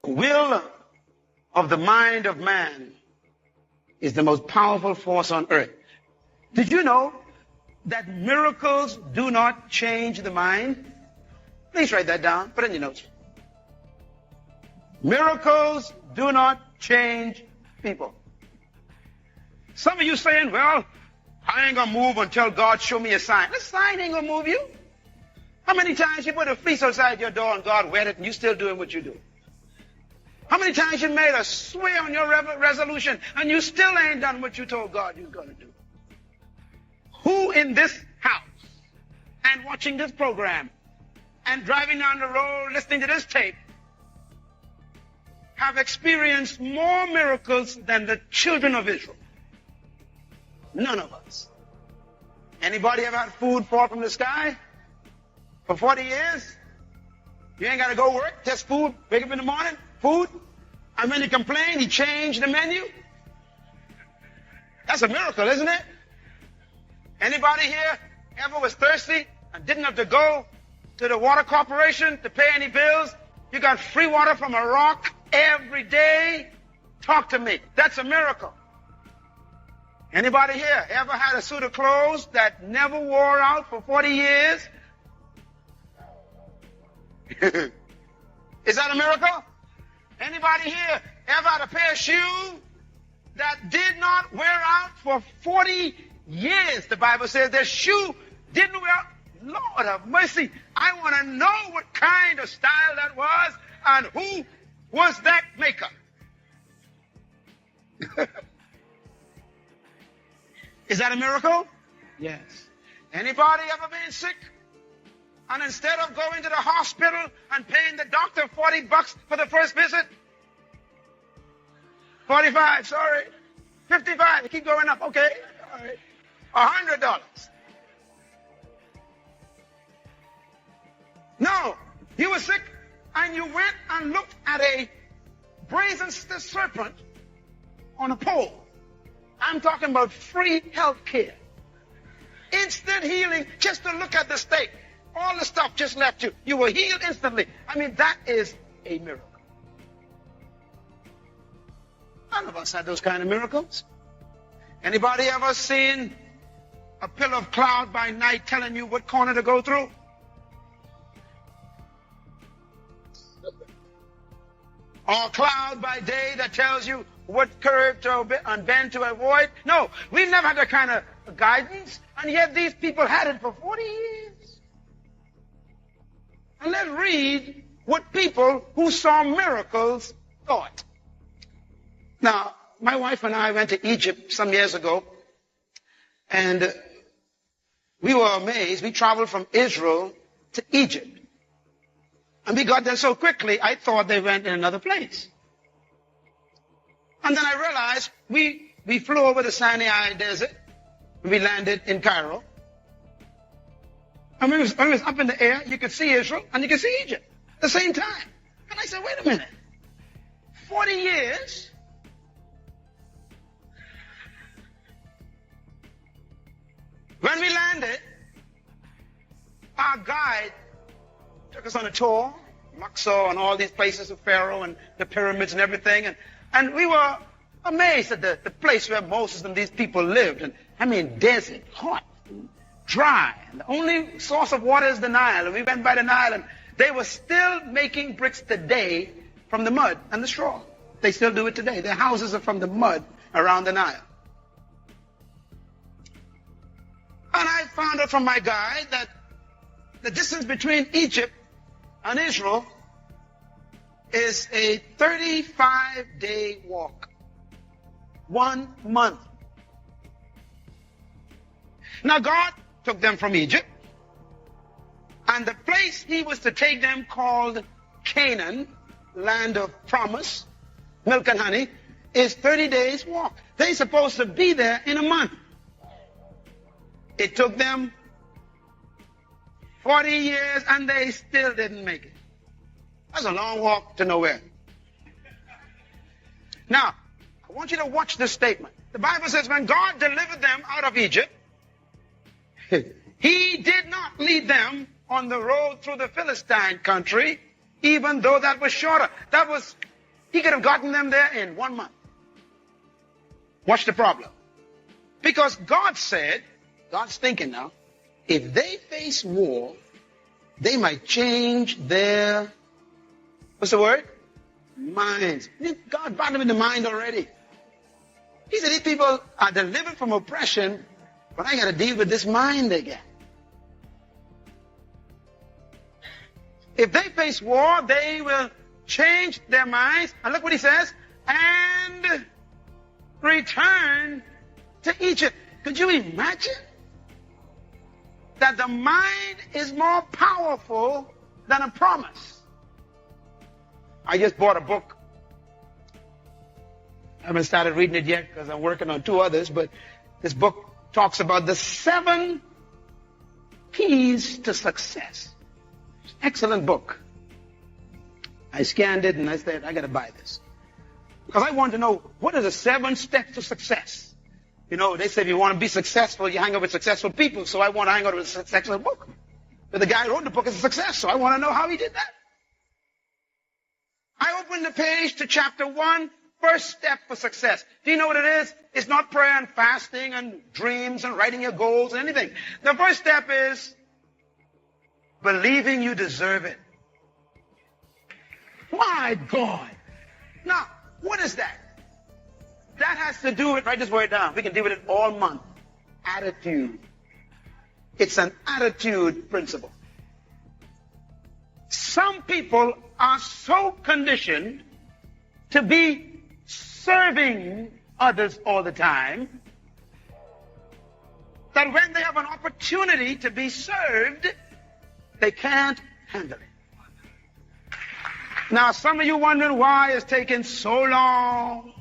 will of the mind of man is the most powerful force on earth. Did you know that miracles do not change the mind? Please write that down. Put it in your notes. Miracles do not change people. Some of you saying, well, I ain't going to move until God show me a sign. The sign ain't going to move you. How many times you put a fleece outside your door and God wet it and you still doing what you do? How many times you made a swear on your resolution and you still ain't done what you told God you're going to do? Who in this house and watching this program and driving down the road listening to this tape have experienced more miracles than the children of Israel? None of us. Anybody ever had food fall from the sky for 40 years? You ain't got to go work, just food. Wake up in the morning, food. And when you complain, he changed the menu. That's a miracle, isn't it? Anybody here ever was thirsty and didn't have to go to the water corporation to pay any bills? You got free water from a rock every day? Talk to me. That's a miracle. Anybody here ever had a suit of clothes that never wore out for 40 years? Is that a miracle? Anybody here ever had a pair of shoes that did not wear out for 40 years? The Bible says their shoe didn't wear out. Lord have mercy. I want to know what kind of style that was and who was that maker. Is that a miracle? Yes. Anybody ever been sick? And instead of going to the hospital and paying the doctor $40 for the first visit, 45, sorry, 55, you keep going up, okay, all right, $100. No, you were sick and you went and looked at a brazen serpent on a pole. I'm talking about free health care. Instant healing just to look at the state. All the stuff just left you. You were healed instantly. I mean, that is a miracle. None of us had those kind of miracles. Anybody ever seen a pillar of cloud by night telling you what corner to go through? Or a cloud by day that tells you what curve to and bend to avoid? No, we've never had that kind of guidance, and yet these people had it for 40 years. And let's read what people who saw miracles thought. Now, my wife and I went to Egypt some years ago, and we were amazed. We traveled from Israel to Egypt. And we got there so quickly, I thought they went in another place. And then I realized we flew over the Sinai Desert. We landed in Cairo. And when it was up in the air, you could see Israel and you could see Egypt at the same time. And I said, wait a minute. 40 years? When we landed, our guide took us on a tour, Luxor and all these places of Pharaoh and the pyramids and everything. And we were amazed at the place where Moses and these people lived. And I mean, desert, hot, dry. And the only source of water is the Nile. And we went by the Nile and they were still making bricks today from the mud and the straw. They still do it today. Their houses are from the mud around the Nile. And I found out from my guide that the distance between Egypt and Israel is a 35-day walk. 1 month. Now God took them from Egypt, and the place he was to take them called Canaan, land of promise, milk and honey, is 30 days walk. They're supposed to be there in a month. It took them 40 years and they still didn't make it. That's a long walk to nowhere. Now, I want you to watch this statement. The Bible says when God delivered them out of Egypt, he did not lead them on the road through the Philistine country, even though that was shorter. That was He could have gotten them there in 1 month. What's the problem? Because God said, God's thinking now, if they face war, they might change their, what's the word? Minds. God bound them in the mind already. He said, these people are delivered from oppression, but I got to deal with this mind again. If they face war, they will change their minds. And look what he says, and return to Egypt. Could you imagine that the mind is more powerful than a promise? I just bought a book. I haven't started reading it yet because I'm working on 2 others, but this book talks about the 7 keys to success. Excellent book. I scanned it and I said, I got to buy this. Because I wanted to know, what are the 7 steps to success? You know, they said if you want to be successful, you hang out with successful people. So I want to hang out with a successful book. But the guy who wrote the book is a success, so I want to know how he did that. I opened the page to chapter 1, first step for success. Do you know what it is? It's not prayer and fasting and dreams and writing your goals and anything. The first step is believing you deserve it. My God. Now, what is that? That has to do with, write this word down. We can deal with it all month. Attitude. It's an attitude principle. Some people are so conditioned to be serving others all the time that when they have an opportunity to be served, they can't handle it. Now, some of you wondering why it's taking so long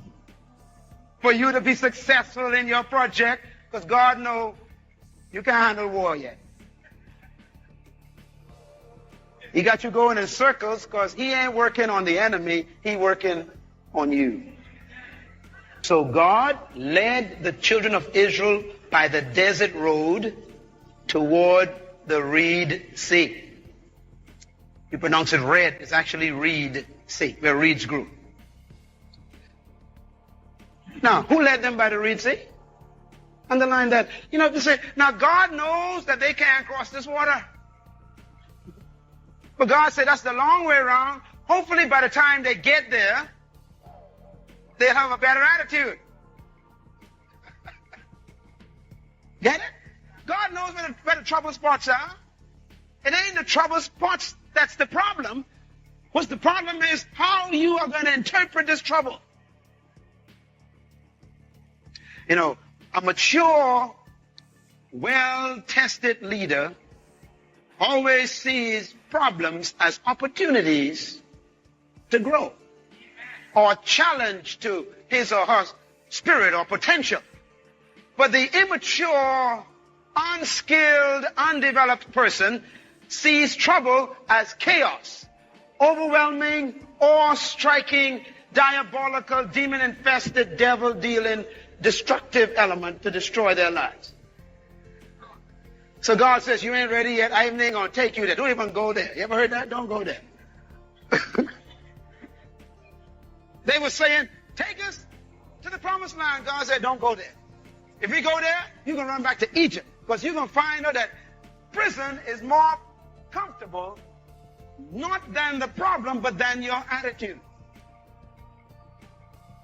for you to be successful in your project, because God knows you can't handle war yet. He got you going in circles because he ain't working on the enemy, he working on you. So God led the children of Israel by the desert road toward the Reed Sea. You pronounce it red, it's actually Reed Sea, where reeds grew. Now, who led them by the Reed Sea? Underline that. You know, to say, now God knows that they can't cross this water. But God said that's the long way around. Hopefully by the time they get there, they'll have a better attitude. Get it? God knows where the trouble spots are. It ain't the trouble spots that's the problem. What's the problem is how you are going to interpret this trouble. You know, a mature, well-tested leader always sees problems as opportunities to grow or challenge to his or her spirit or potential. But the immature, unskilled, undeveloped person sees trouble as chaos, overwhelming, awe-striking, diabolical, demon-infested, devil-dealing, destructive element to destroy their lives. So God says, you ain't ready yet. I ain't going to take you there. Don't even go there. You ever heard that? Don't go there. They were saying, take us to the promised land. God said, don't go there. If we go there, you're going to run back to Egypt. Because you're going to find out that prison is more comfortable, not than the problem, but than your attitude.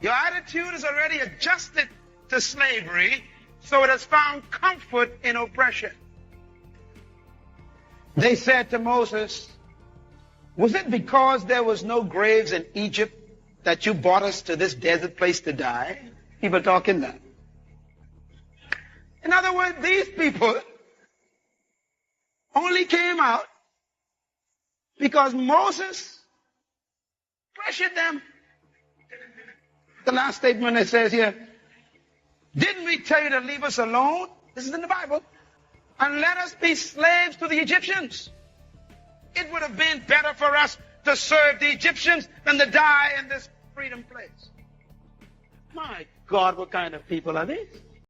Your attitude is already adjusted to slavery, so it has found comfort in oppression. They said to Moses, was it because there was no graves in Egypt that you brought us to this desert place to die? People talking that. In other words, these people only came out because Moses pressured them. The last statement it says here, didn't we tell you to leave us alone? This is in the Bible. And let us be slaves to the Egyptians. It would have been better for us to serve the Egyptians than to die in this freedom place. My God, what kind of people are these?